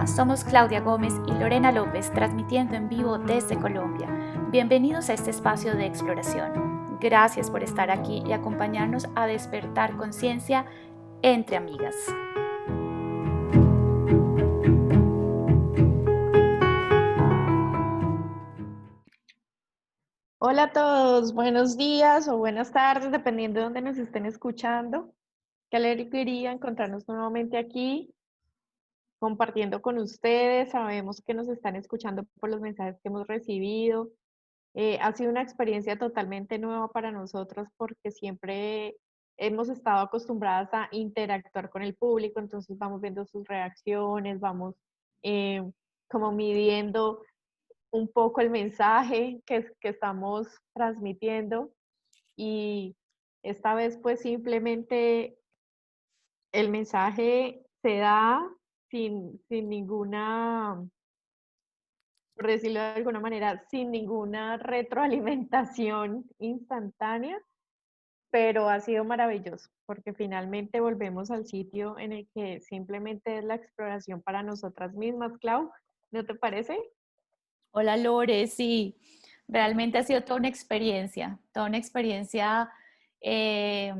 Hola, somos Claudia Gómez y Lorena López, transmitiendo en vivo desde Colombia. Bienvenidos a este espacio de exploración. Gracias por estar aquí y acompañarnos a despertar conciencia entre amigas. Hola a todos, buenos días o buenas tardes, dependiendo de dónde nos estén escuchando. Qué alegría encontrarnos nuevamente aquí, compartiendo con ustedes. Sabemos que nos están escuchando por los mensajes que hemos recibido. Ha sido una experiencia totalmente nueva para nosotros porque siempre hemos estado acostumbradas a interactuar con el público, entonces vamos viendo sus reacciones, vamos eh, como midiendo un poco el mensaje que estamos transmitiendo y esta vez pues simplemente el mensaje se da sin ninguna, por decirlo de alguna manera, sin ninguna retroalimentación instantánea, pero ha sido maravilloso porque finalmente volvemos al sitio en el que simplemente es la exploración para nosotras mismas, Clau, ¿no te parece? Hola Lore, sí, realmente ha sido toda una experiencia eh,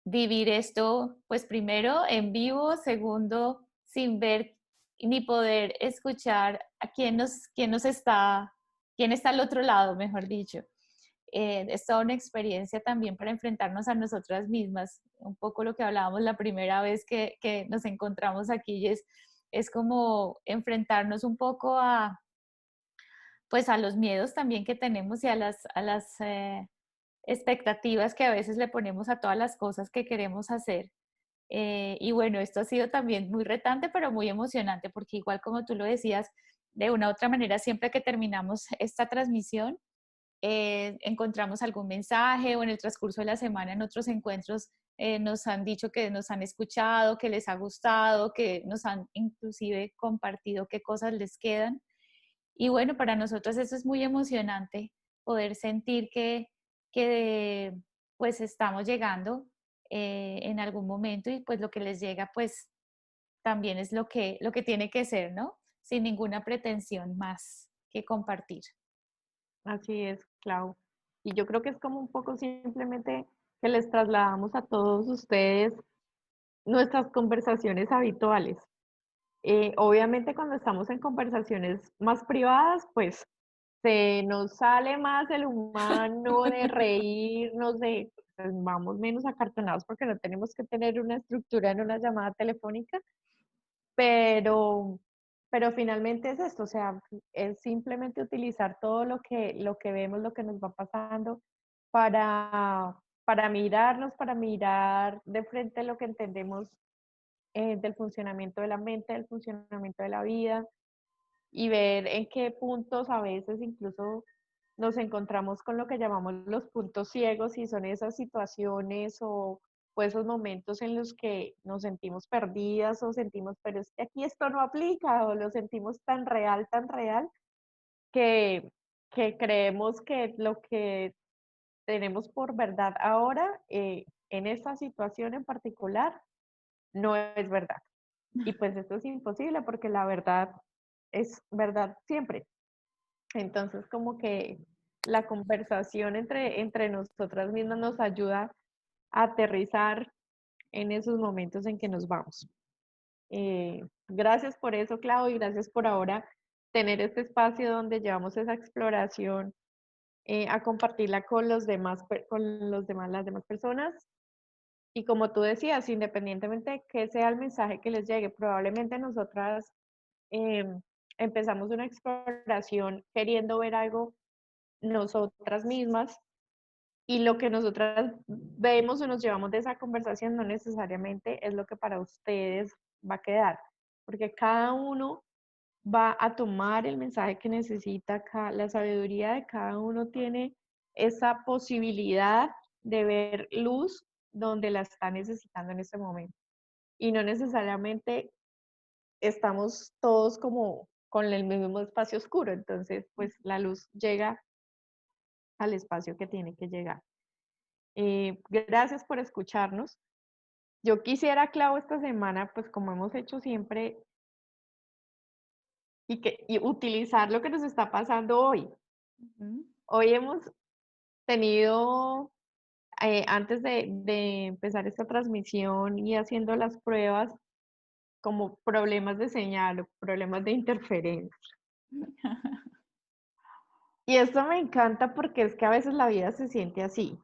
vivir esto, pues primero en vivo, segundo sin ver ni poder escuchar a quién está al otro lado, mejor dicho. Es toda una experiencia también para enfrentarnos a nosotras mismas, un poco lo que hablábamos la primera vez que nos encontramos aquí, y es como enfrentarnos un poco a pues a los miedos también que tenemos y a las expectativas que a veces le ponemos a todas las cosas que queremos hacer. Y bueno, esto ha sido también muy retante, pero muy emocionante, porque igual como tú lo decías, de una u otra manera, siempre que terminamos esta transmisión, encontramos algún mensaje o en el transcurso de la semana en otros encuentros nos han dicho que nos han escuchado, que les ha gustado, que nos han inclusive compartido qué cosas les quedan. Y bueno, para nosotros eso es muy emocionante, poder sentir que pues estamos llegando en algún momento y pues lo que les llega pues también es lo que tiene que ser, ¿no? Sin ninguna pretensión más que compartir. Así es, Clau. Y yo creo que es como un poco simplemente que les trasladamos a todos ustedes nuestras conversaciones habituales. Obviamente cuando estamos en conversaciones más privadas, pues se nos sale más el humano de reírnos, pues, vamos menos acartonados porque no tenemos que tener una estructura en una llamada telefónica, pero, pero finalmente es esto, o sea, es simplemente utilizar todo lo que vemos, lo que nos va pasando para, para mirarnos, para mirar de frente lo que entendemos del funcionamiento de la mente, del funcionamiento de la vida y ver en qué puntos a veces incluso nos encontramos con lo que llamamos los puntos ciegos y son esas situaciones o esos momentos en los que nos sentimos perdidas o sentimos, pero es que aquí esto no aplica o lo sentimos tan real que, que creemos que lo que tenemos por verdad ahora en esta situación en particular no es verdad. Y pues esto es imposible porque la verdad es verdad siempre. Entonces, como que la conversación entre nosotras mismas nos ayuda a aterrizar en esos momentos en que nos vamos. Gracias por eso, Clau, y gracias por ahora tener este espacio donde llevamos esa exploración a compartirla con los demás, con los demás, las demás personas. Y como tú decías, independientemente de que sea el mensaje que les llegue, probablemente nosotras em, empezamos una exploración queriendo ver algo nosotras mismas y lo que nosotras vemos o nos llevamos de esa conversación no necesariamente es lo que para ustedes va a quedar, porque cada uno va a tomar el mensaje que necesita, la sabiduría de cada uno tiene esa posibilidad de ver luz donde la está necesitando en este momento. Y no necesariamente estamos todos como con el mismo espacio oscuro, entonces pues la luz llega al espacio que tiene que llegar. Gracias por escucharnos. Yo quisiera, Clau, esta semana, pues como hemos hecho siempre, y utilizar lo que nos está pasando hoy. Ujú. Hoy hemos tenido, antes de empezar esta transmisión y haciendo las pruebas, como problemas de señal o problemas de interferencia. Y esto me encanta porque es que a veces la vida se siente así.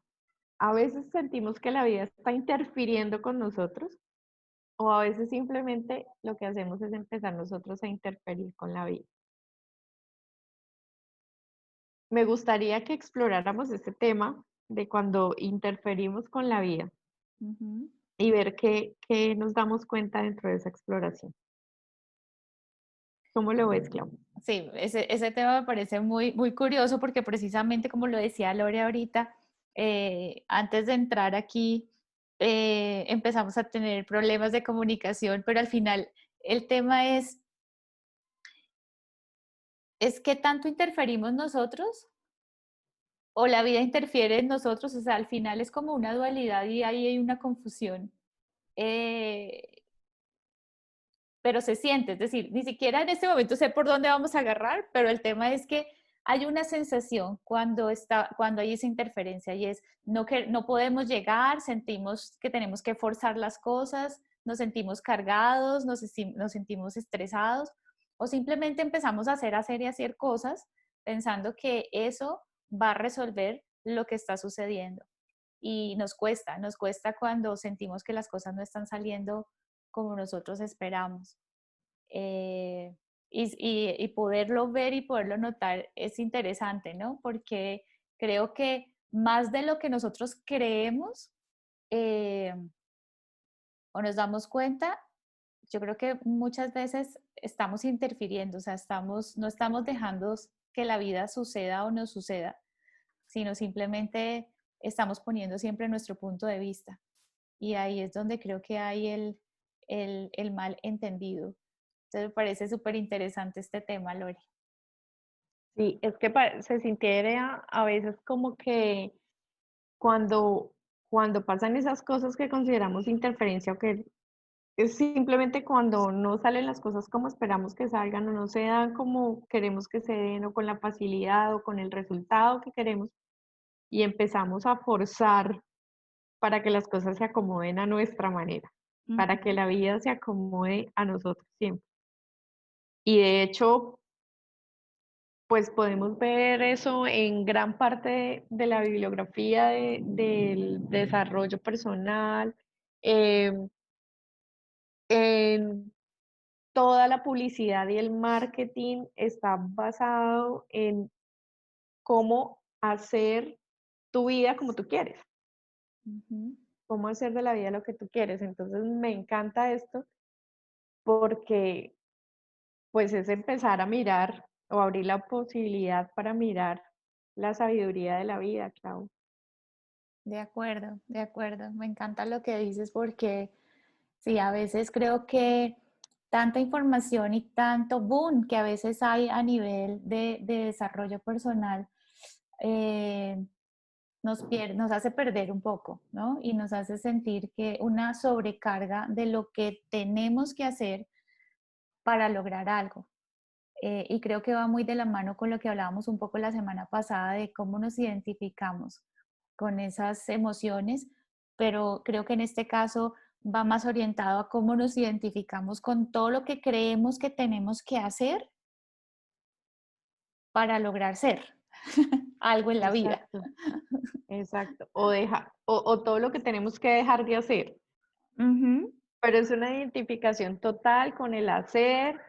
A veces sentimos que la vida está interfiriendo con nosotros o a veces simplemente lo que hacemos es empezar nosotros a interferir con la vida. Me gustaría que exploráramos este tema de cuando interferimos con la vida Ujú. y ver qué nos damos cuenta dentro de esa exploración. ¿Cómo lo ves, Clau? Sí, ese tema me parece muy, muy curioso porque precisamente como lo decía Lore ahorita, antes de entrar aquí empezamos a tener problemas de comunicación, pero al final el tema es qué tanto interferimos nosotros o la vida interfiere en nosotros, o sea, al final es como una dualidad y ahí hay una confusión. Eh, pero se siente, es decir, ni siquiera en este momento sé por dónde vamos a agarrar, pero el tema es que hay una sensación cuando hay esa interferencia y es que no podemos llegar, sentimos que tenemos que forzar las cosas, nos sentimos cargados, nos sentimos estresados o simplemente empezamos a hacer cosas pensando que eso va a resolver lo que está sucediendo. Y nos cuesta cuando sentimos que las cosas no están saliendo como nosotros esperamos. Eh, y poderlo ver y poderlo notar es interesante, ¿no? Porque creo que más de lo que nosotros creemos eh, o nos damos cuenta, yo creo que muchas veces estamos interfiriendo, o sea, no estamos dejando que la vida suceda o no suceda, sino simplemente estamos poniendo siempre nuestro punto de vista. Y ahí es donde creo que hay el mal entendido. Entonces me parece súper interesante este tema, Lore. Sí, es que se sintiera a veces como que cuando, cuando pasan esas cosas que consideramos interferencia o que es simplemente cuando no salen las cosas como esperamos que salgan o no se dan como queremos que se den o con la facilidad o con el resultado que queremos y empezamos a forzar para que las cosas se acomoden a nuestra manera, para que Ujú. la vida se acomode a nosotros siempre. Y de hecho, pues podemos ver eso en gran parte de la bibliografía del desarrollo personal, eh, en toda la publicidad y el marketing está basado en cómo hacer tu vida como tú quieres, Ujú. cómo hacer de la vida lo que tú quieres. Entonces me encanta esto porque pues es empezar a mirar o abrir la posibilidad para mirar la sabiduría de la vida, Clau. De acuerdo, de acuerdo. Me encanta lo que dices porque sí, a veces creo que tanta información y tanto boom que a veces hay a nivel de desarrollo personal eh, nos hace perder un poco, ¿no? Y nos hace sentir que una sobrecarga de lo que tenemos que hacer para lograr algo. Y creo que va muy de la mano con lo que hablábamos un poco la semana pasada de cómo nos identificamos con esas emociones, pero creo que en este caso va más orientado a cómo nos identificamos con todo lo que creemos que tenemos que hacer para lograr ser algo en la vida. Exacto, exacto. O todo lo que tenemos que dejar de hacer. Ujú, Pero es una identificación total con el hacer,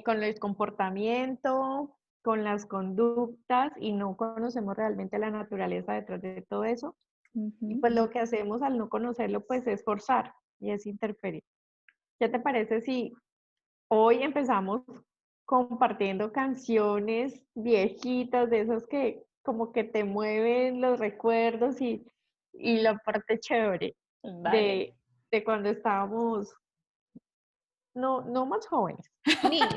con el comportamiento, con las conductas y no conocemos realmente la naturaleza detrás de todo eso. Y ujú. pues lo que hacemos al no conocerlo pues es forzar y es interferir. ¿Qué te parece si hoy empezamos compartiendo canciones viejitas de esas que como que te mueven los recuerdos y la parte chévere Vale. de, de cuando estábamos no más jóvenes, niños.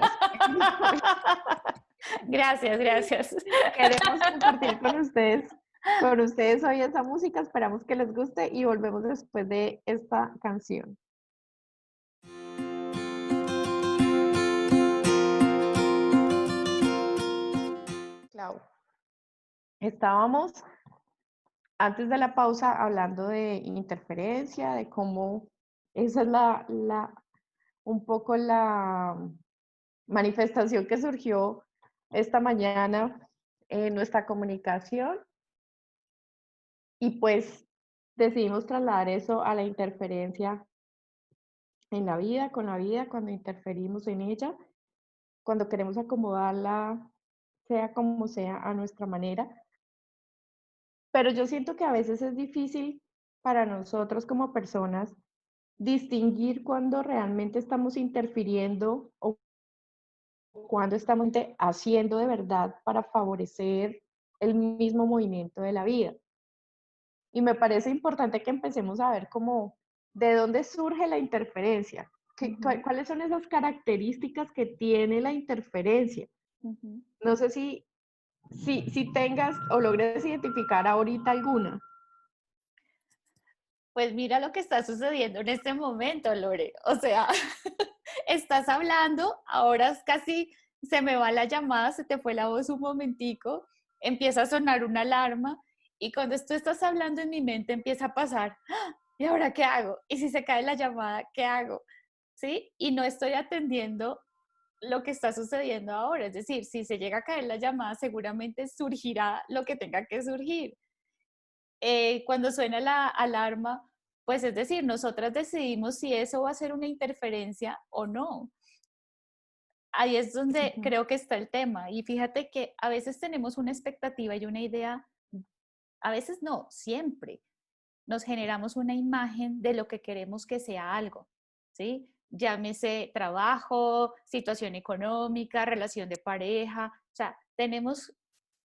Gracias, gracias. Queremos compartir con ustedes hoy esa música, esperamos que les guste y volvemos después de esta canción. Clau. Estábamos antes de la pausa hablando de interferencia, de cómo esa es un poco la manifestación que surgió esta mañana en nuestra comunicación y pues decidimos trasladar eso a la interferencia en la vida, con la vida, cuando interferimos en ella, cuando queremos acomodarla, sea como sea, a nuestra manera. Pero yo siento que a veces es difícil para nosotros como personas distinguir cuando realmente estamos interfiriendo o cuando estamos haciendo de verdad para favorecer el mismo movimiento de la vida. Y me parece importante que empecemos a ver cómo, de dónde surge la interferencia, Ujú, cuáles son esas características que tiene la interferencia. ujú. No sé si tengas o logres identificar ahorita alguna. Pues mira lo que está sucediendo en este momento, Lore. O sea, estás hablando, ahora es casi se me va la llamada, se te fue la voz un momentico, empieza a sonar una alarma y cuando tú estás hablando en mi mente empieza a pasar, ¡ah! ¿Y ahora qué hago? ¿Y si se cae la llamada, qué hago? ¿Sí? Y no estoy atendiendo lo que está sucediendo ahora. Es decir, si se llega a caer la llamada, seguramente surgirá lo que tenga que surgir. Cuando suena la alarma, pues es decir, nosotras decidimos si eso va a ser una interferencia o no. Ahí es donde Ujú, creo que está el tema. Y fíjate que a veces tenemos una expectativa y una idea, a veces no, siempre nos generamos una imagen de lo que queremos que sea algo, ¿sí? Llámese trabajo, situación económica, relación de pareja, o sea, tenemos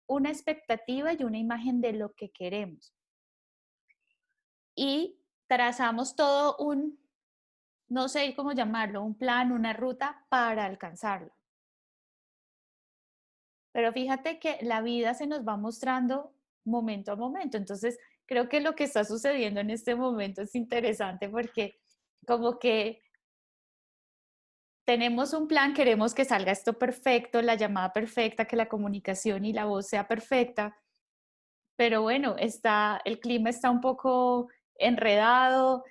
una expectativa y una imagen de lo que queremos. Y trazamos todo un, no sé cómo llamarlo, un plan, una ruta para alcanzarlo. Pero fíjate que la vida se nos va mostrando momento a momento. Entonces, creo que lo que está sucediendo en este momento es interesante porque como que tenemos un plan, queremos que salga esto perfecto, la llamada perfecta, que la comunicación y la voz sea perfecta, pero bueno, el clima está un poco enredado,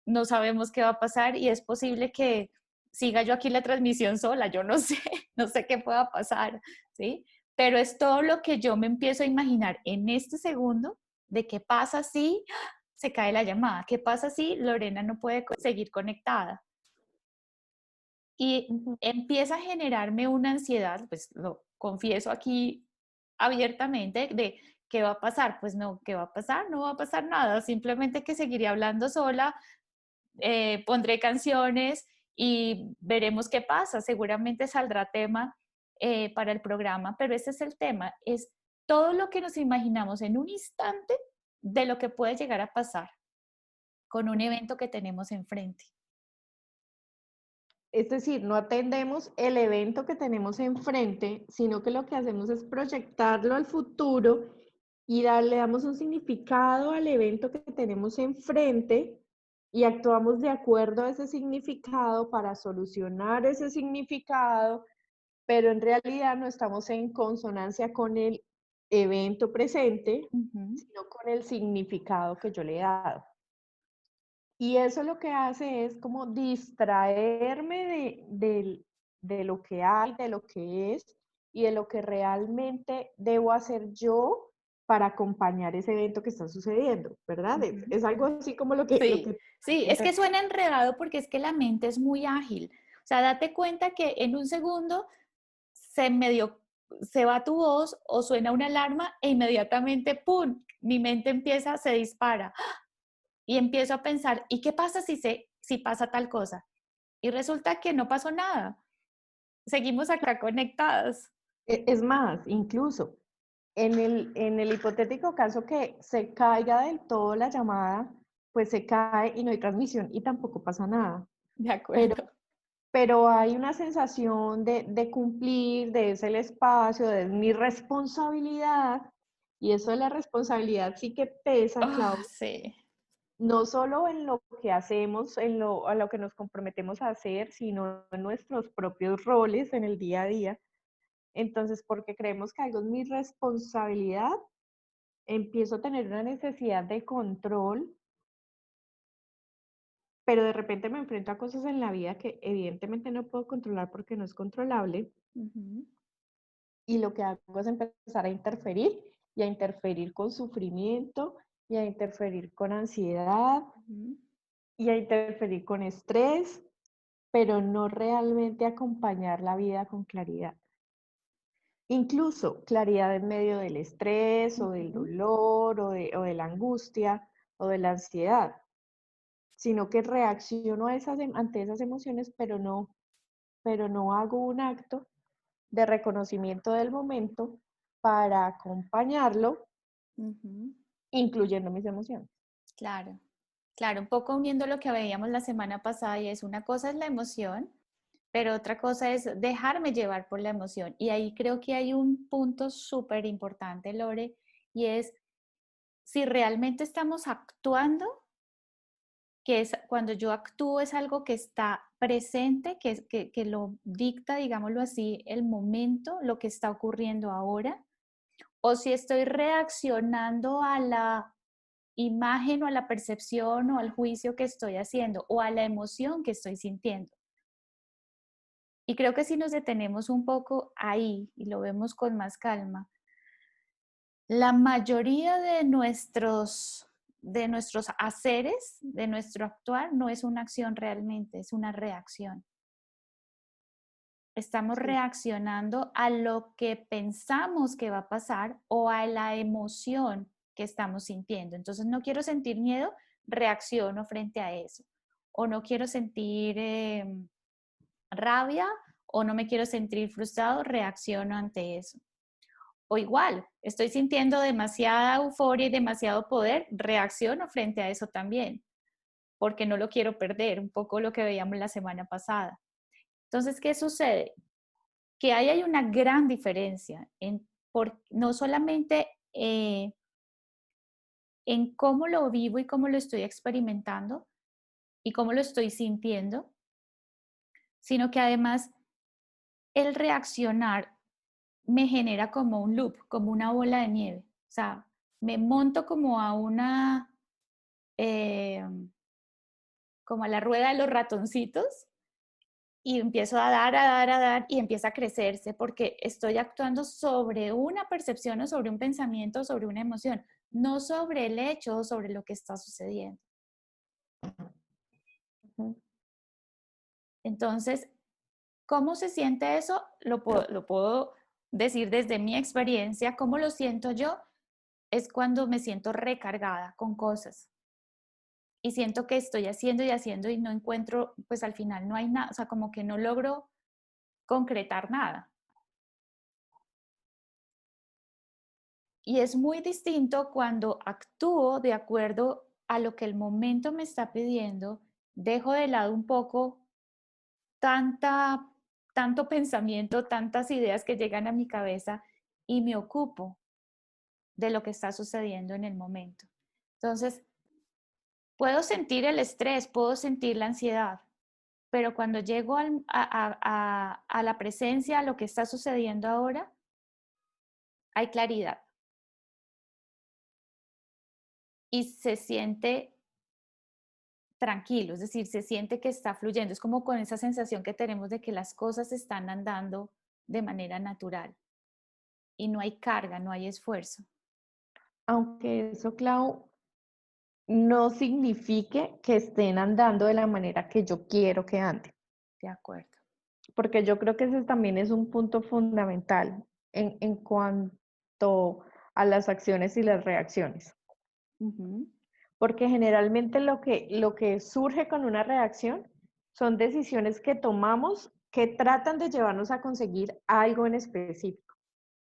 no sabemos qué va a pasar y es posible que siga yo aquí la transmisión sola, yo no sé, no sé qué pueda pasar, ¿sí? Pero es todo lo que yo me empiezo a imaginar en este segundo de qué pasa si se cae la llamada, qué pasa si Lorena no puede seguir conectada. Y ujú. empieza a generarme una ansiedad, pues lo confieso aquí abiertamente, de qué va a pasar. Pues no, ¿qué va a pasar? No va a pasar nada, simplemente que seguiré hablando sola, pondré canciones y veremos qué pasa. Seguramente saldrá tema para el programa, pero ese es el tema, es todo lo que nos imaginamos en un instante de lo que puede llegar a pasar con un evento que tenemos enfrente. Es decir, no atendemos el evento que tenemos enfrente, sino que lo que hacemos es proyectarlo al futuro y le damos un significado al evento que tenemos enfrente y actuamos de acuerdo a ese significado para solucionar ese significado, pero en realidad no estamos en consonancia con el evento presente, Ujú, sino con el significado que yo le he dado. Y eso lo que hace es como distraerme de lo que hay, de lo que es y de lo que realmente debo hacer yo para acompañar ese evento que está sucediendo, ¿verdad? ujú. Es algo así como lo Sí, que sí, es que entender. suena enredado porque es que la mente es muy ágil. O sea, date cuenta que en un segundo medio, se va tu voz o suena una alarma e inmediatamente, ¡pum!, mi mente empieza, se dispara y empiezo a pensar, ¿y qué pasa si pasa tal cosa? Y resulta que no pasó nada. Seguimos acá conectadas. Es más, incluso en el hipotético caso que se caiga del todo la llamada, pues se cae y no hay transmisión y tampoco pasa nada. De Pero acuerdo. pero hay una sensación de cumplir, de ese el espacio, de mi responsabilidad, y eso de la responsabilidad sí que pesa, Ah, Clau, sí. no solo en lo que hacemos, a lo que nos comprometemos a hacer, sino en nuestros propios roles en el día a día. Entonces, porque creemos que algo es mi responsabilidad, empiezo a tener una necesidad de control, pero de repente me enfrento a cosas en la vida que evidentemente no puedo controlar porque no es controlable, Ujú, y lo que hago es empezar a interferir y a interferir con sufrimiento y a interferir con ansiedad ujú, y a interferir con estrés, pero no realmente acompañar la vida con claridad. Incluso claridad en medio del estrés o del ujú. dolor o de la angustia o de la ansiedad, sino que reacciono a ante esas emociones, pero no hago un acto de reconocimiento del momento para acompañarlo, Ujú. incluyendo mis emociones. Claro, claro, un poco uniendo lo que veíamos la semana pasada y es una cosa es la emoción, pero otra cosa es dejarme llevar por la emoción. Y ahí creo que hay un punto súper importante, Lore, y es si realmente estamos actuando, que es cuando yo actúo es algo que está presente, que lo dicta, digámoslo así, el momento, lo que está ocurriendo ahora, o si estoy reaccionando a la imagen o a la percepción o al juicio que estoy haciendo o a la emoción que estoy sintiendo. Y creo que si nos detenemos un poco ahí y lo vemos con más calma, la mayoría de nuestros haceres, de nuestro actuar, no es una acción realmente, es una reacción. Estamos Sí. reaccionando a lo que pensamos que va a pasar o a la emoción que estamos sintiendo. Entonces, no quiero sentir miedo, reacciono frente a eso. O no quiero sentir rabia o no me quiero sentir frustrado, reacciono ante eso. O igual, estoy sintiendo demasiada euforia y demasiado poder, reacciono frente a eso también, porque no lo quiero perder, un poco lo que veíamos la semana pasada. Entonces, ¿qué sucede? Que ahí hay una gran diferencia no solamente en cómo lo vivo y cómo lo estoy experimentando y cómo lo estoy sintiendo, sino que además el reaccionar me genera como un loop, como una bola de nieve. O sea, me monto como a eh, como a la rueda de los ratoncitos y empiezo a dar, a dar, a dar y empieza a crecerse porque estoy actuando sobre una percepción o sobre un pensamiento o sobre una emoción, no sobre el hecho o sobre lo que está sucediendo. Ujú. Entonces, ¿cómo se siente eso? Lo puedo decir desde mi experiencia. ¿Cómo lo siento yo? Es cuando me siento recargada con cosas y siento que estoy haciendo y haciendo y no encuentro, pues al final no hay nada, o sea, como que no logro concretar nada. Y es muy distinto cuando actúo de acuerdo a lo que el momento me está pidiendo, dejo de lado un poco tanta, tanto pensamiento, tantas ideas que llegan a mi cabeza y me ocupo de lo que está sucediendo en el momento. Entonces, puedo sentir el estrés, puedo sentir la ansiedad, pero cuando llego a la presencia, a lo que está sucediendo ahora, hay claridad y se siente tranquilo, es decir, se siente que está fluyendo, es como con esa sensación que tenemos de que las cosas están andando de manera natural y no hay carga, no hay esfuerzo. Aunque eso, Clau, no signifique que estén andando de la manera que yo quiero que anden, De acuerdo. porque yo creo que ese también es un punto fundamental en cuanto a las acciones y las reacciones, Ujú, porque generalmente lo que surge con una reacción son decisiones que tomamos que tratan de llevarnos a conseguir algo en específico.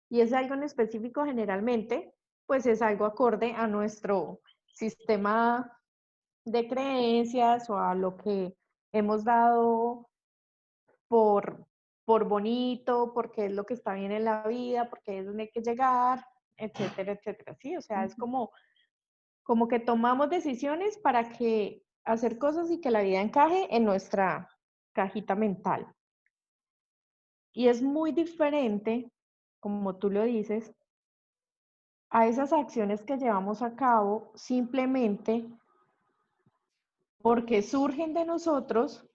Y ese algo en específico generalmente, pues es algo acorde a nuestro sistema de creencias o a lo que hemos dado por, por bonito, porque es lo que está bien en la vida, porque es donde hay que llegar, etcétera, etcétera. Sí, o sea, es ujú. como que tomamos decisiones para que hacer cosas y que la vida encaje en nuestra cajita mental. Y es muy diferente como tú lo dices, a esas acciones que llevamos a cabo simplemente porque surgen de nosotros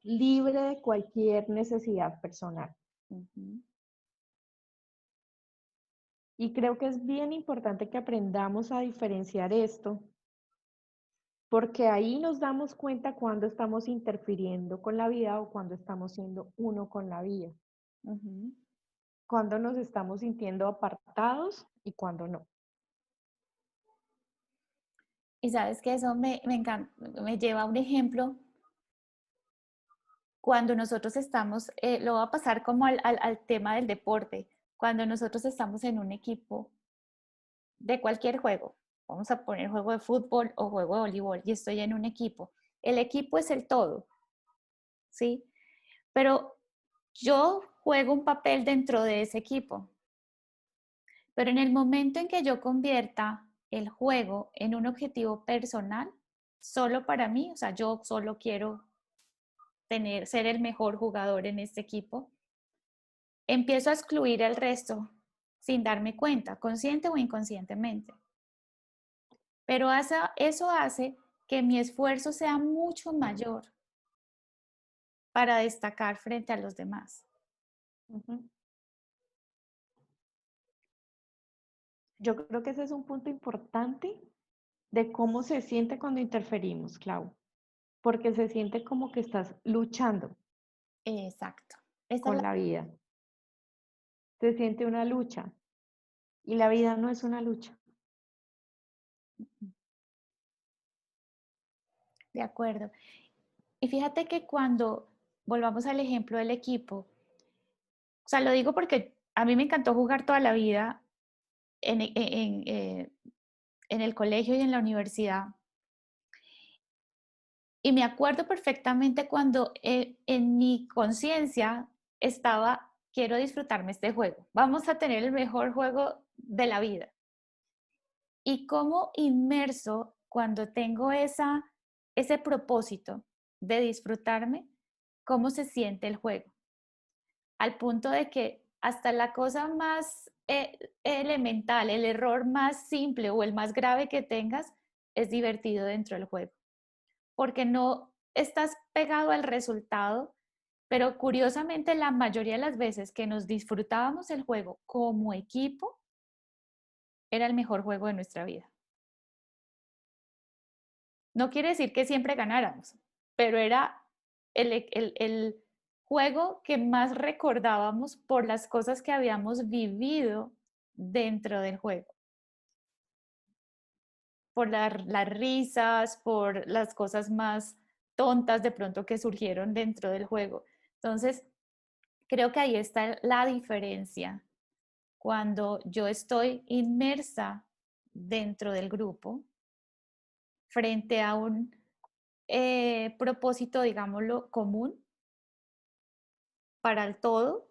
libre de cualquier necesidad personal. Ujú. Y creo que es bien importante que aprendamos a diferenciar esto, porque ahí nos damos cuenta cuando estamos interfiriendo con la vida o cuando estamos siendo uno con la vida, Ujú. cuando nos estamos sintiendo apartados y cuando no. Y sabes que eso me encanta, me lleva a un ejemplo cuando nosotros estamos, lo voy a pasar como al tema del deporte, cuando nosotros estamos en un equipo de cualquier juego, vamos a poner juego de fútbol o juego de voleibol, y estoy en un equipo, el equipo es el todo, ¿sí? Pero yo juego un papel dentro de ese equipo, pero en el momento en que yo convierta el juego en un objetivo personal, solo para mí, o sea, yo solo quiero ser el mejor jugador en este equipo, empiezo a excluir al resto sin darme cuenta, consciente o inconscientemente. Pero eso hace que mi esfuerzo sea mucho mayor para destacar frente a los demás. Ujú. Yo creo que ese es un punto importante de cómo se siente cuando interferimos, Clau, porque se siente como que estás luchando Exacto. Esa es con la... la vida. Se siente una lucha y la vida no es una lucha. De acuerdo. Y fíjate que cuando volvamos al ejemplo del equipo, o sea, lo digo porque a mí me encantó jugar toda la vida en el colegio y en la universidad. Y me acuerdo perfectamente cuando en mi conciencia estaba, quiero disfrutarme este juego, vamos a tener el mejor juego de la vida. Y cómo inmerso cuando tengo ese propósito de disfrutarme, cómo se siente el juego. Al punto de que hasta la cosa más elemental, el error más simple o el más grave que tengas, es divertido dentro del juego. Porque no estás pegado al resultado, pero curiosamente la mayoría de las veces que nos disfrutábamos el juego como equipo, era el mejor juego de nuestra vida. No quiere decir que siempre ganáramos, pero era el juego que más recordábamos por las cosas que habíamos vivido dentro del juego, por las risas, por las cosas más tontas de pronto que surgieron dentro del juego. Entonces, creo que ahí está la diferencia cuando yo estoy inmersa dentro del grupo frente a un propósito, digámoslo, común para el todo,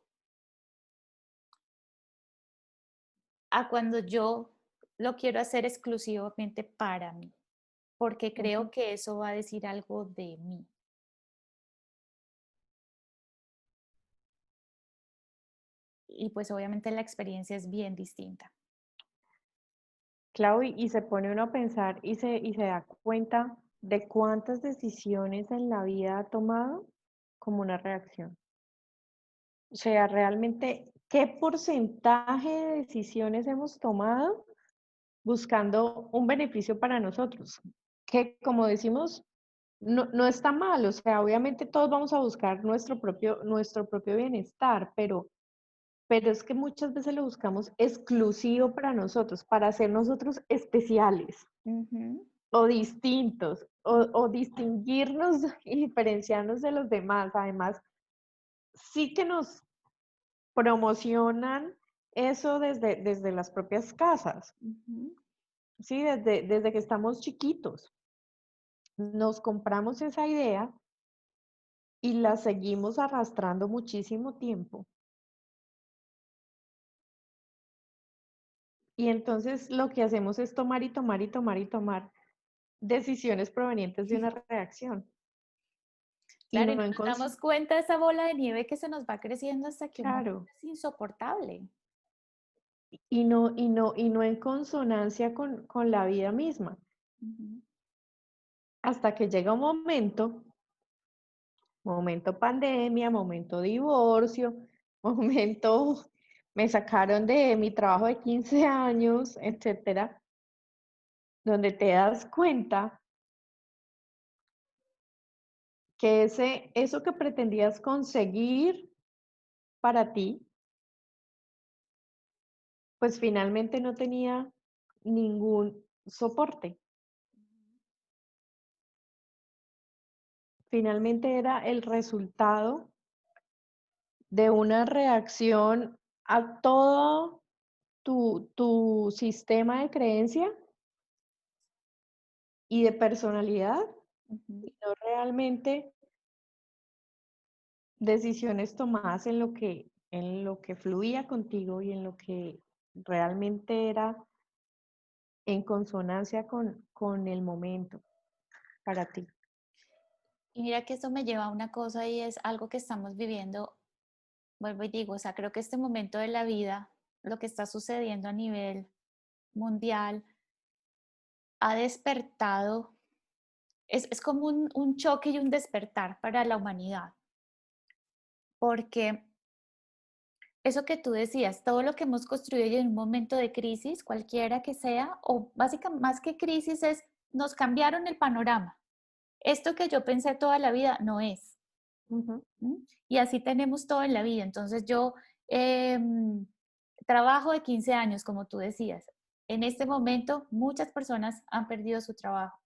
a cuando yo lo quiero hacer exclusivamente para mí, porque creo Ujú. que eso va a decir algo de mí. Y pues obviamente la experiencia es bien distinta. Clau, y se pone uno a pensar y se da cuenta de cuántas decisiones en la vida ha tomado como una reacción. O sea, realmente, ¿qué porcentaje de decisiones hemos tomado buscando un beneficio para nosotros? Que como decimos, no está mal, o sea, obviamente todos vamos a buscar nuestro propio bienestar, pero es que muchas veces lo buscamos exclusivo para nosotros, para ser nosotros especiales Ujú. o distintos, o distinguirnos y diferenciarnos de los demás. Además, sí que nos promocionan eso desde las propias casas, Ujú. ¿sí? Desde que estamos chiquitos. Nos compramos esa idea y la seguimos arrastrando muchísimo tiempo. Y entonces lo que hacemos es tomar y tomar y tomar y tomar decisiones provenientes de una reacción. Y Claro, y no no en nos damos cuenta de esa bola de nieve que se nos va creciendo hasta que un momento claro, es insoportable. y no en consonancia con la vida misma. Ujú. Hasta que llega un momento pandemia, momento divorcio, momento me sacaron de mi trabajo de 15 años, etcétera, donde te das cuenta que eso que pretendías conseguir para ti, pues finalmente no tenía ningún soporte. Finalmente era el resultado de una reacción a todo tu sistema de creencia y de personalidad, Ujú. y no realmente decisiones tomadas en lo que fluía contigo y en lo que realmente era en consonancia con el momento para ti. Y mira que esto me lleva a una cosa y es algo que estamos viviendo, vuelvo y digo, o sea, creo que este momento de la vida, lo que está sucediendo a nivel mundial, ha despertado, es como un choque y un despertar para la humanidad, porque eso que tú decías, todo lo que hemos construido en un momento de crisis, cualquiera que sea, o básicamente más que crisis es, nos cambiaron el panorama. Esto que yo pensé toda la vida no es. Ujú. ¿M? Y así tenemos todo en la vida. Entonces yo trabajo de 15 años, como tú decías. En este momento muchas personas han perdido su trabajo.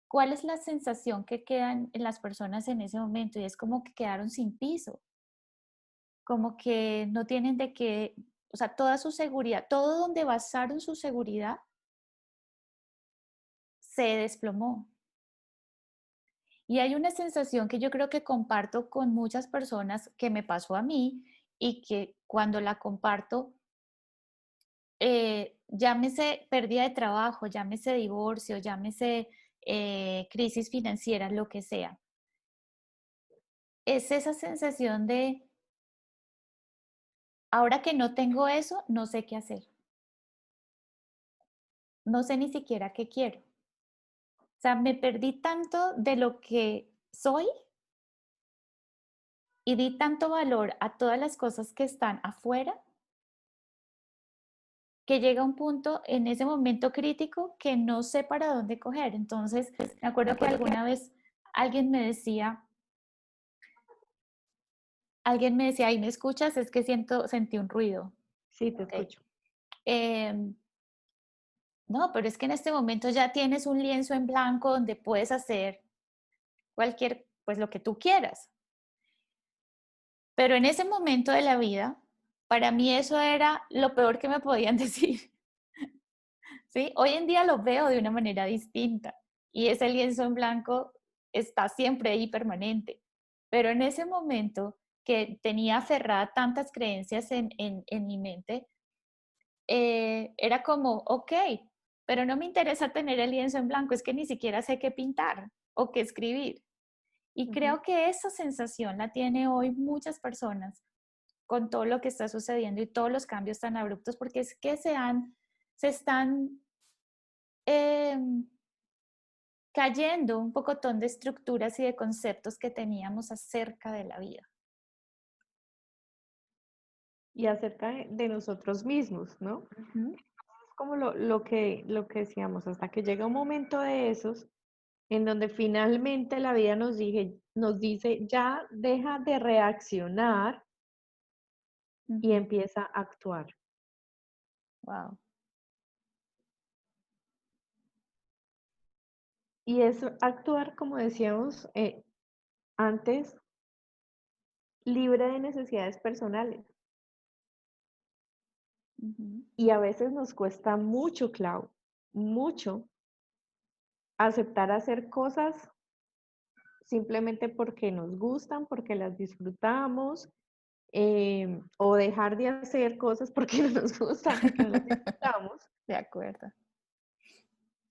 ¿Cuál es la sensación que quedan en las personas en ese momento? Y es como que quedaron sin piso, como que no tienen de qué, o sea, toda su seguridad, todo donde basaron su seguridad se desplomó. Y hay una sensación que yo creo que comparto con muchas personas que me pasó a mí y que cuando la comparto, llámese pérdida de trabajo, llámese divorcio, llámese crisis financiera, lo que sea, es esa sensación de, ahora que no tengo eso, no sé qué hacer, no sé ni siquiera qué quiero. O sea, me perdí tanto de lo que soy y di tanto valor a todas las cosas que están afuera que llega un punto en ese momento crítico que no sé para dónde coger. Entonces, me acuerdo que alguna vez alguien me decía, alguien me decía, ahí me escuchas, es que sentí un ruido. Sí, te Ok. escucho. Em, no, pero es que en este momento ya tienes un lienzo en blanco donde puedes hacer cualquier, pues lo que tú quieras. Pero en ese momento de la vida, para mí eso era lo peor que me podían decir. ¿Sí? Hoy en día lo veo de una manera distinta y ese lienzo en blanco está siempre ahí permanente. Pero en ese momento que tenía aferrada tantas creencias en mi mente, era como, ok, pero no me interesa tener el lienzo en blanco, es que ni siquiera sé qué pintar o qué escribir. Y Ujú. creo que esa sensación la tiene hoy muchas personas con todo lo que está sucediendo y todos los cambios tan abruptos, porque es que se están cayendo un pocotón de estructuras y de conceptos que teníamos acerca de la vida. Y acerca de nosotros mismos, ¿no? Ujú, Es como lo que decíamos, hasta que llega un momento de esos en donde finalmente la vida nos dice, ya deja de reaccionar y ujú. empieza a actuar. Wow. Y es actuar, como decíamos antes, libre de necesidades personales. Ujú, Y a veces nos cuesta mucho, Clau, mucho aceptar hacer cosas simplemente porque nos gustan, porque las disfrutamos, o dejar de hacer cosas porque no nos gustan, porque no las disfrutamos, de acuerdo.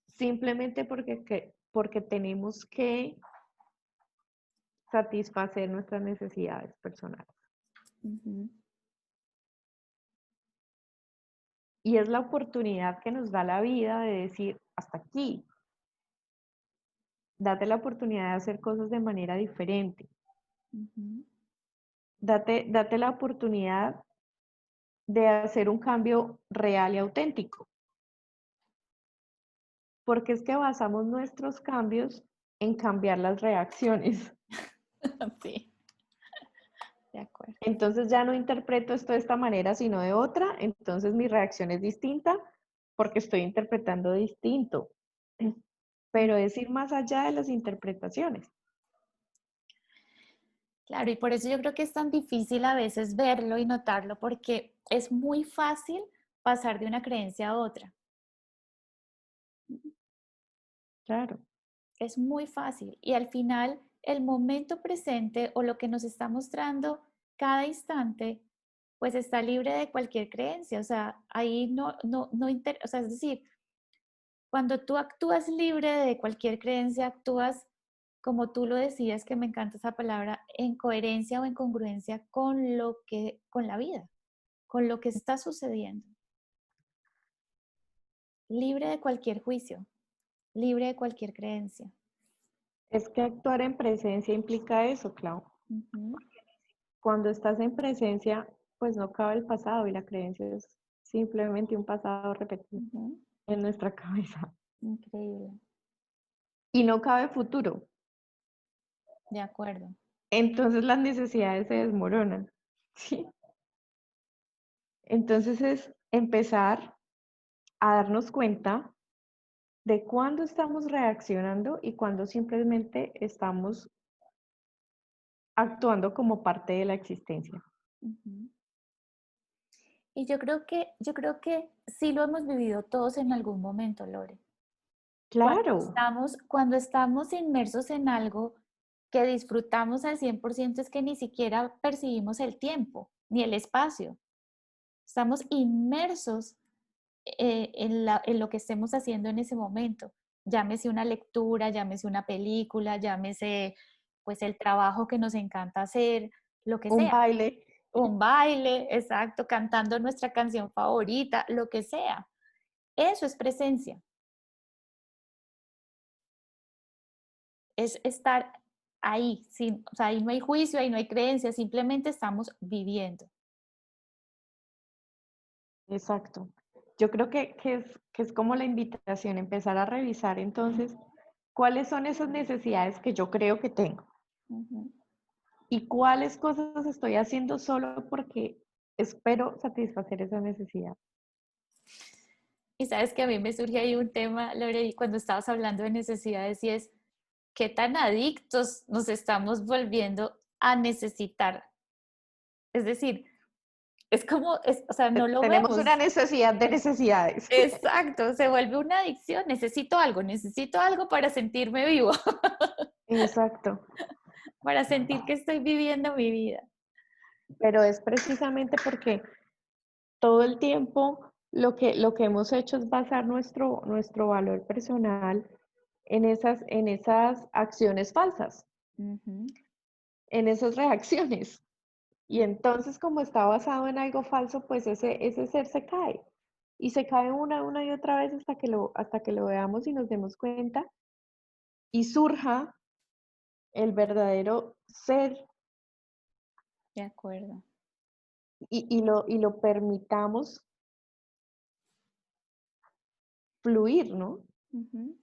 simplemente porque tenemos que satisfacer nuestras necesidades personales. Ujú. Y es la oportunidad que nos da la vida de decir, hasta aquí, date la oportunidad de hacer cosas de manera diferente. Ujú. Date la oportunidad de hacer un cambio real y auténtico, porque es que basamos nuestros cambios en cambiar las reacciones. Sí, de acuerdo. Entonces ya no interpreto esto de esta manera, sino de otra, entonces mi reacción es distinta porque estoy interpretando distinto. Pero es ir más allá de las interpretaciones. Claro, y por eso yo creo que es tan difícil a veces verlo y notarlo, porque es muy fácil pasar de una creencia a otra. Claro, Es muy fácil. Y al final, el momento presente o lo que nos está mostrando cada instante, pues está libre de cualquier creencia. O sea, ahí o sea, es decir, cuando tú actúas libre de cualquier creencia, actúas, como tú lo decías, que me encanta esa palabra, en coherencia o en congruencia con con la vida, con lo que está sucediendo. Libre de cualquier juicio, libre de cualquier creencia. es que actuar en presencia implica eso, Clau. Ujú, Cuando estás en presencia, pues no cabe el pasado y la creencia es simplemente un pasado repetido ujú. en nuestra cabeza. Increíble, Y no cabe futuro. de acuerdo. Entonces las necesidades se desmoronan. ¿Sí? Entonces es empezar a darnos cuenta de cuándo estamos reaccionando y cuándo simplemente estamos actuando como parte de la existencia. Ujú. Y yo creo que sí lo hemos vivido todos en algún momento, Lore. Claro, Cuando estamos inmersos en algo que disfrutamos al 100% es que ni siquiera percibimos el tiempo ni el espacio. Estamos inmersos en lo que estemos haciendo en ese momento. Llámese una lectura, llámese una película, llámese pues el trabajo que nos encanta hacer, lo que un sea. baile. Un baile, exacto, cantando nuestra canción favorita, lo que sea. Eso es presencia, es estar ahí, sin, o sea, ahí no hay juicio, ahí no hay creencia, simplemente estamos viviendo. Exacto. Yo creo que es como la invitación, empezar a revisar entonces cuáles son esas necesidades que yo creo que tengo Ujú. y cuáles cosas estoy haciendo solo porque espero satisfacer esa necesidad. Y sabes que a mí me surge ahí un tema, Lore, y cuando estabas hablando de necesidades, y es qué tan adictos nos estamos volviendo a necesitar. Es decir, es como, o sea, no lo Tenemos una vemos. necesidad de necesidades. Exacto, se vuelve una adicción. Necesito algo para sentirme vivo, Exacto. para sentir que estoy viviendo mi vida. Pero es precisamente porque todo el tiempo lo que hemos hecho es basar nuestro valor personal en esas acciones falsas, Ujú. en esas reacciones. Y entonces, como está basado en algo falso, pues ese ser se cae. Y se cae una y otra vez hasta que lo veamos y nos demos cuenta y surja el verdadero ser De acuerdo. y lo permitamos fluir, ¿no? Ujú.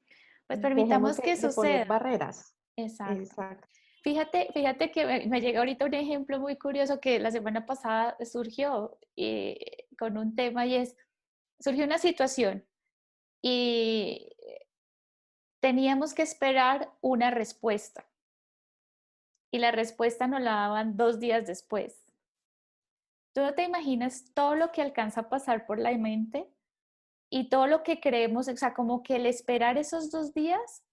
Pues Dejemos permitamos que de poner suceda. barreras. Exacto. Exacto. Fíjate que me llega ahorita un ejemplo muy curioso que la semana pasada surgió con un tema y es, surgió una situación y teníamos que esperar una respuesta y la respuesta nos la daban 2 días después. Tú no te imaginas todo lo que alcanza a pasar por la mente y todo lo que creemos, o sea, como que el esperar esos 2 días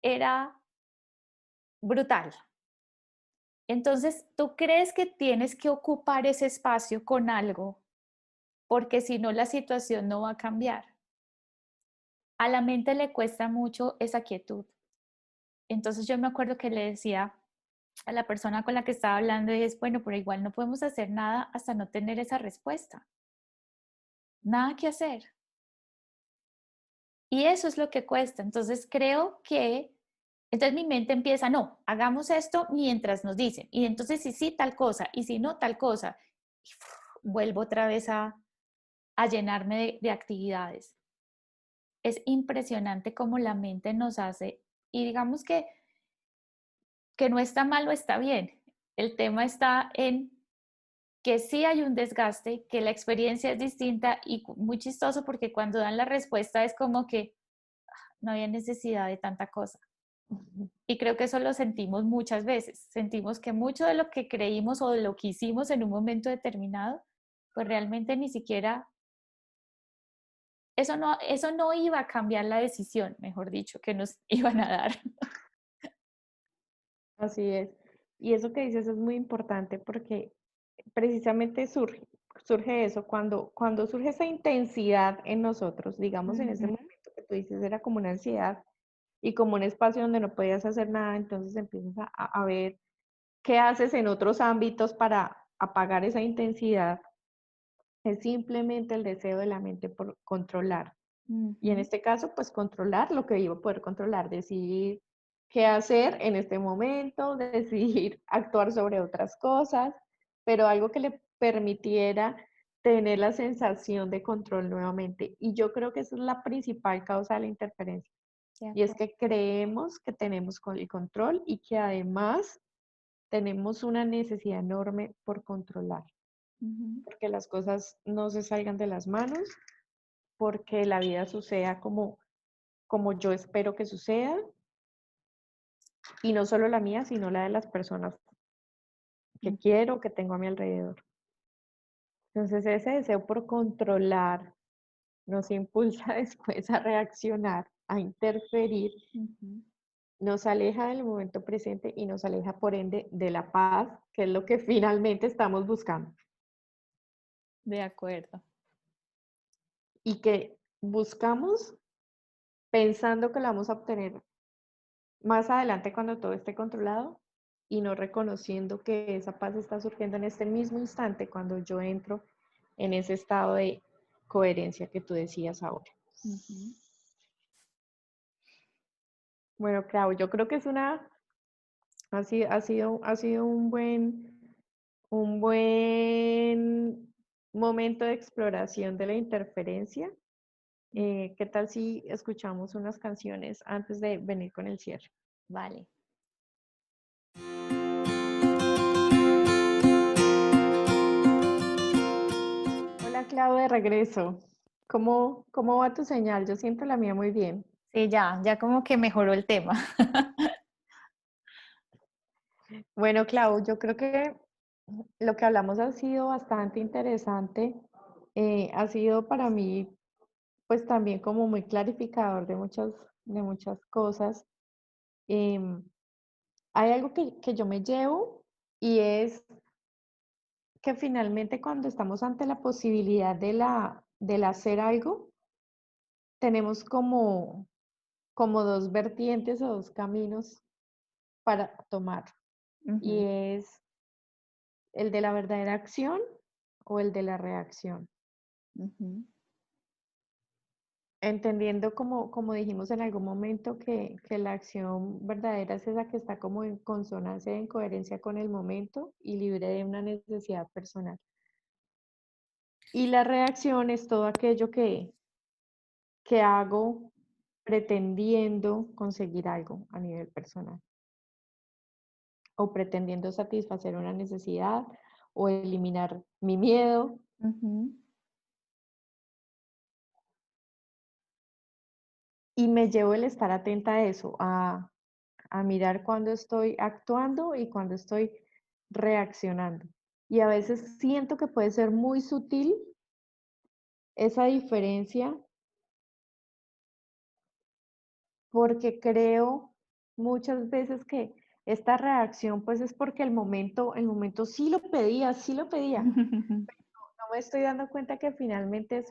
era brutal. Entonces, tú crees que tienes que ocupar ese espacio con algo, porque si no, la situación no va a cambiar. A la mente le cuesta mucho esa quietud. Entonces, yo me acuerdo que le decía a la persona con la que estaba hablando, y es, bueno, pero igual no podemos hacer nada hasta no tener esa respuesta. nada que hacer. Y eso es lo que cuesta. Entonces creo que, entonces mi mente empieza, no, hagamos esto mientras nos dicen. Y entonces si sí, tal cosa, y si no, tal cosa. Y vuelvo otra vez a llenarme de actividades. Es impresionante cómo la mente nos hace, y digamos que no está mal o está bien. El tema está en que sí hay un desgaste, que la experiencia es distinta y muy chistoso porque cuando dan la respuesta es como que no había necesidad de tanta cosa. Y creo que eso lo sentimos muchas veces. Sentimos que mucho de lo que creímos o de lo que hicimos en un momento determinado, pues realmente ni siquiera, eso no iba a cambiar la decisión, mejor dicho, que nos iban a dar. Así es. Y eso que dices es muy importante porque precisamente surge eso, cuando surge esa intensidad en nosotros, digamos en ese Ujú, momento que tú dices era como una ansiedad y como un espacio donde no podías hacer nada, entonces empiezas a ver qué haces en otros ámbitos para apagar esa intensidad. Es simplemente el deseo de la mente por controlar. Y en ujú, este caso, pues controlar lo que iba a poder controlar, decidir qué hacer en este momento, decidir actuar sobre otras cosas, pero algo que le permitiera tener la sensación de control nuevamente. Y yo creo que esa es la principal causa de la interferencia. de Y es acuerdo. que creemos que tenemos el control y que además tenemos una necesidad enorme por controlar, Ujú, porque las cosas no se salgan de las manos, porque la vida suceda como yo espero que suceda, y no solo la mía, sino la de las personas que ujú, quiero, que tengo a mi alrededor. Entonces ese deseo por controlar nos impulsa después a reaccionar, a interferir, ujú. nos aleja del momento presente y nos aleja por ende de la paz, que es lo que finalmente estamos buscando De acuerdo. y que buscamos pensando que la vamos a obtener más adelante cuando todo esté controlado y no reconociendo que esa paz está surgiendo en este mismo instante cuando yo entro en ese estado de coherencia que tú decías ahora. Ujú. Bueno, Clau, yo creo que ha sido un buen momento de exploración de la interferencia. ¿Qué tal si escuchamos unas canciones antes de venir con el cierre? Vale. Hola, Clau, de regreso. ¿Cómo va tu señal? Yo siento la mía muy bien. Sí, ya como que mejoró el tema. Bueno, Clau, yo creo que lo que hablamos ha sido bastante interesante. Ha sido para mí, pues también como muy clarificador de muchas cosas. Em, Hay algo que yo me llevo y es que finalmente cuando estamos ante la posibilidad del hacer algo, tenemos como dos vertientes o dos caminos para tomar. Y Ujú, es el de la verdadera acción o el de la reacción. ujú, Entendiendo como dijimos en algún momento que la acción verdadera es esa que está como en consonancia, en coherencia con el momento y libre de una necesidad personal. Y la reacción es todo aquello que hago pretendiendo conseguir algo a nivel personal o pretendiendo satisfacer una necesidad o eliminar mi miedo. ujú. Y me llevo el estar atenta a eso, a mirar cuando estoy actuando y cuando estoy reaccionando. Y a veces siento que puede ser muy sutil esa diferencia porque creo muchas veces que esta reacción pues es porque el momento sí lo pedía. No me estoy dando cuenta que finalmente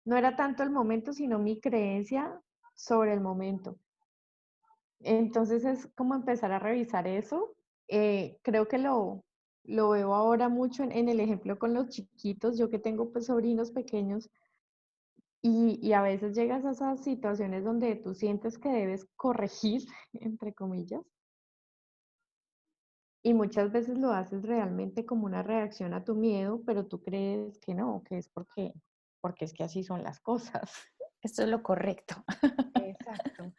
no era tanto el momento, sino mi creencia sobre el momento. Entonces es como empezar a revisar eso. Creo que lo veo ahora mucho en el ejemplo con los chiquitos. Yo que tengo pues sobrinos pequeños, Y a veces llegas a esas situaciones donde tú sientes que debes corregir, entre comillas, y muchas veces lo haces realmente como una reacción a tu miedo, pero tú crees que no, que es porque es que así son las cosas. Esto es lo correcto. Exacto.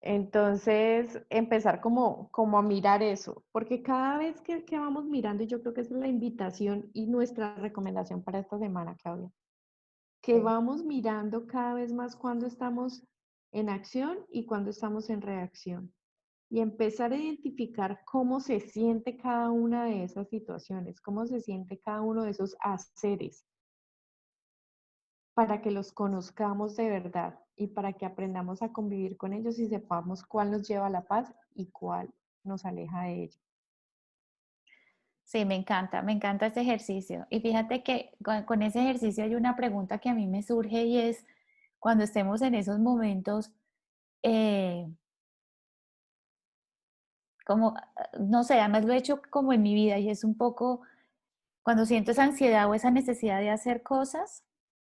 Entonces, empezar como a mirar eso, porque cada vez que vamos mirando, y yo creo que esa es la invitación y nuestra recomendación para esta semana, Claudia, que Sí. vamos mirando cada vez más cuando estamos en acción y cuando estamos en reacción. Y empezar a identificar cómo se siente cada una de esas situaciones, cómo se siente cada uno de esos haceres, para que los conozcamos de verdad y para que aprendamos a convivir con ellos y sepamos cuál nos lleva a la paz y cuál nos aleja de ella. Sí, me encanta este ejercicio. Y fíjate que con ese ejercicio hay una pregunta que a mí me surge y es, cuando estemos en esos momentos, eh, como, no sé, además lo he hecho como en mi vida y es un poco, cuando siento esa ansiedad o esa necesidad de hacer cosas,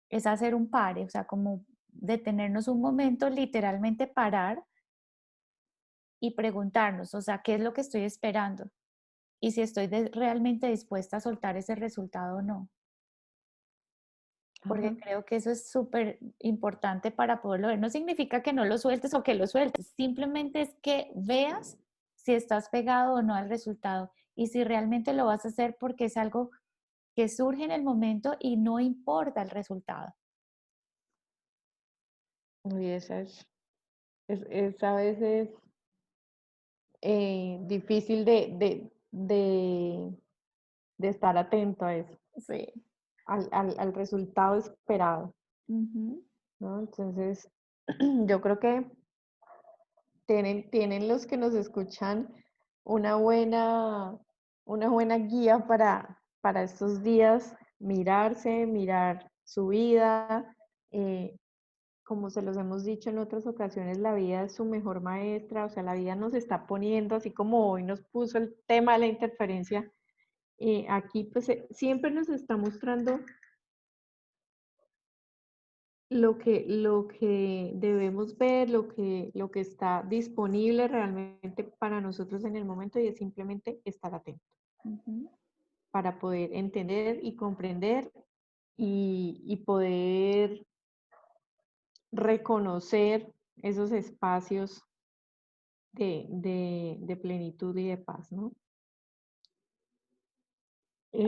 es hacer un pare, o sea, como detenernos un momento, literalmente parar y preguntarnos, o sea, ¿qué es lo que estoy esperando? Y si estoy realmente dispuesta a soltar ese resultado o no. Porque Ajá. creo que eso es súper importante para poderlo ver. No significa que no lo sueltes o que lo sueltes, simplemente es que veas si estás pegado o no al resultado y si realmente lo vas a hacer porque es algo que surge en el momento y no importa el resultado. Y esa es a veces difícil de estar atento a eso, Sí. al resultado esperado, Ujú. ¿no? Entonces, yo creo que tienen los que nos escuchan una buena, una buena guía para estos días, mirarse, mirar su vida. eh, Como se los hemos dicho en otras ocasiones, la vida es su mejor maestra, o sea, la vida nos está poniendo, así como hoy nos puso el tema de la interferencia, aquí pues siempre nos está mostrando lo que debemos ver, lo que está disponible realmente para nosotros en el momento y es simplemente estar atentos Ujú. para poder entender y comprender y poder reconocer esos espacios de plenitud y de paz, ¿no?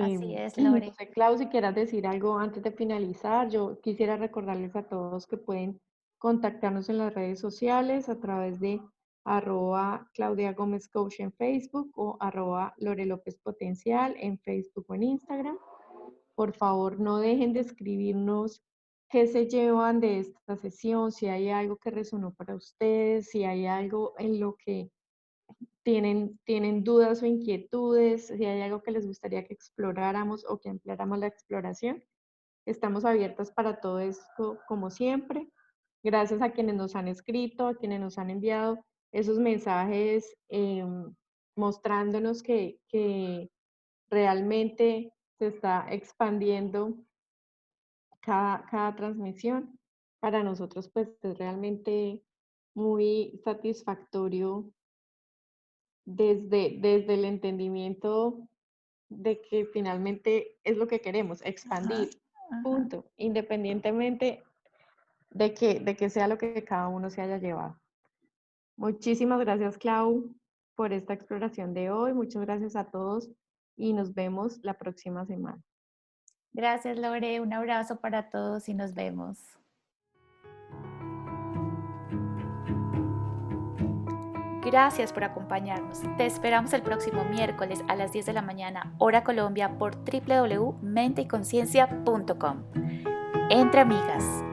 Así es, No Lore. sé, Clau, si quieras decir algo antes de finalizar, yo quisiera recordarles a todos que pueden contactarnos en las redes sociales a través de @Claudia Gómez Coach en Facebook o @Lore López Potencial en Facebook o en Instagram. Por favor, no dejen de escribirnos qué se llevan de esta sesión, si hay algo que resonó para ustedes, si hay algo en lo que tienen dudas o inquietudes, si hay algo que les gustaría que exploráramos o que ampliáramos la exploración. Estamos abiertas para todo esto, como siempre. Gracias a quienes nos han escrito, a quienes nos han enviado esos mensajes mostrándonos que realmente se está expandiendo cada transmisión. Para nosotros, pues, es realmente muy satisfactorio desde el entendimiento de que finalmente es lo que queremos, Ajá, expandir, ajá. punto, independientemente de que sea lo que cada uno se haya llevado. Muchísimas gracias, Clau, por esta exploración de hoy. Muchas gracias a todos y nos vemos la próxima semana. Gracias, Lore. Un abrazo para todos y nos vemos. Gracias por acompañarnos. Te esperamos el próximo miércoles a las 10 de la mañana, hora Colombia, por www.menteyconciencia.com. Entre amigas.